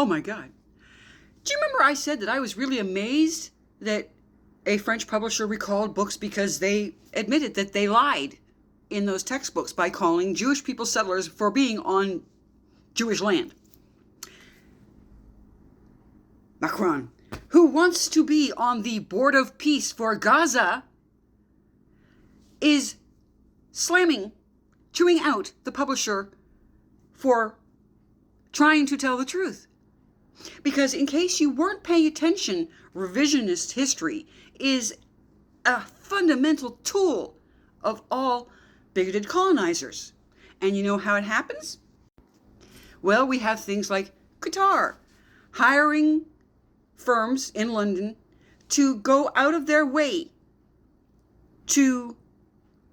Oh my God. Do you remember I said that I was really amazed that a French publisher recalled books because they admitted that they lied in those textbooks by calling Jewish people settlers for being on Jewish land? Macron, who wants to be on the Board of Peace for Gaza, is chewing out the publisher for trying to tell the truth. Because in case you weren't paying attention, revisionist history is a fundamental tool of all bigoted colonizers. And you know how it happens? Well, we have things like Qatar hiring firms in London to go out of their way to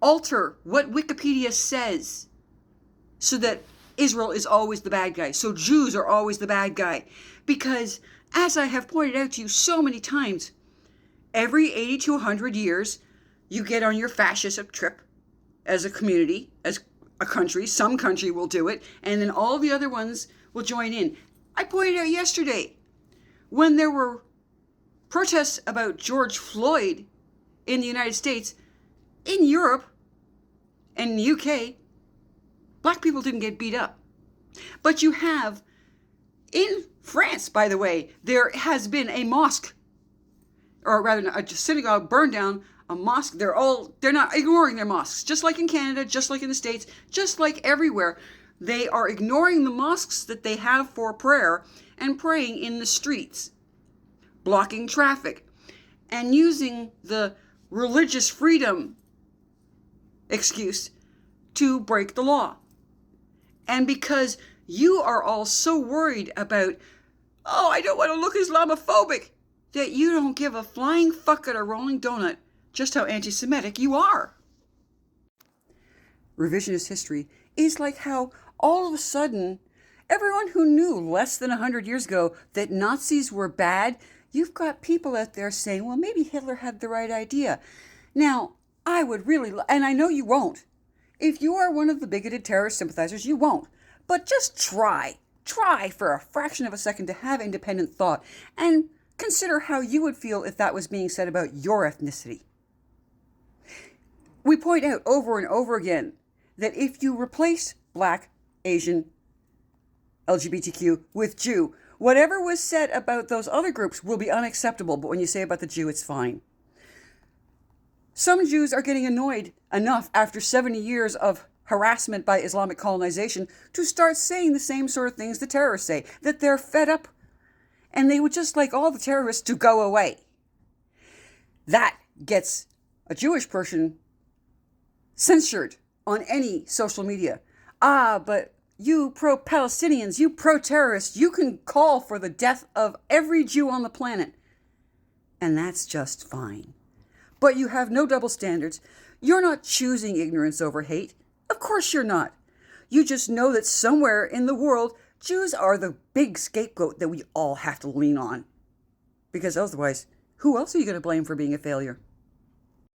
alter what Wikipedia says so that Israel is always the bad guy. So Jews are always the bad guy. Because, as I have pointed out to you so many times, every 80 to 100 years, you get on your fascist trip as a community, as a country. Some country will do it, and then all the other ones will join in. I pointed out yesterday, when there were protests about George Floyd in the United States, in Europe and the UK, black people didn't get beat up. But you have, in France, by the way, there has been a mosque, or rather a synagogue burned down, a mosque. They're not ignoring their mosques, just like in Canada, just like in the States, just like everywhere. They are ignoring the mosques that they have for prayer and praying in the streets, blocking traffic, and using the religious freedom excuse to break the law. And because you are all so worried about, oh, I don't want to look Islamophobic, that you don't give a flying fuck at a rolling donut just how anti-Semitic you are. Revisionist history is like how all of a sudden, everyone who knew less than 100 years ago that Nazis were bad, you've got people out there saying, well, maybe Hitler had the right idea. Now, I would really, and I know you won't. If you are one of the bigoted terrorist sympathizers, you won't. But just try for a fraction of a second to have independent thought and consider how you would feel if that was being said about your ethnicity. We point out over and over again that if you replace Black, Asian, LGBTQ with Jew, whatever was said about those other groups will be unacceptable, but when you say about the Jew, it's fine. Some Jews are getting annoyed enough after 70 years of harassment by Islamic colonization to start saying the same sort of things the terrorists say, that they're fed up and they would just like all the terrorists to go away. That gets a Jewish person censored on any social media. But you pro-Palestinians, you pro-terrorists, you can call for the death of every Jew on the planet. And that's just fine. But you have no double standards. You're not choosing ignorance over hate. Of course you're not. You just know that somewhere in the world, Jews are the big scapegoat that we all have to lean on. Because otherwise, who else are you going to blame for being a failure?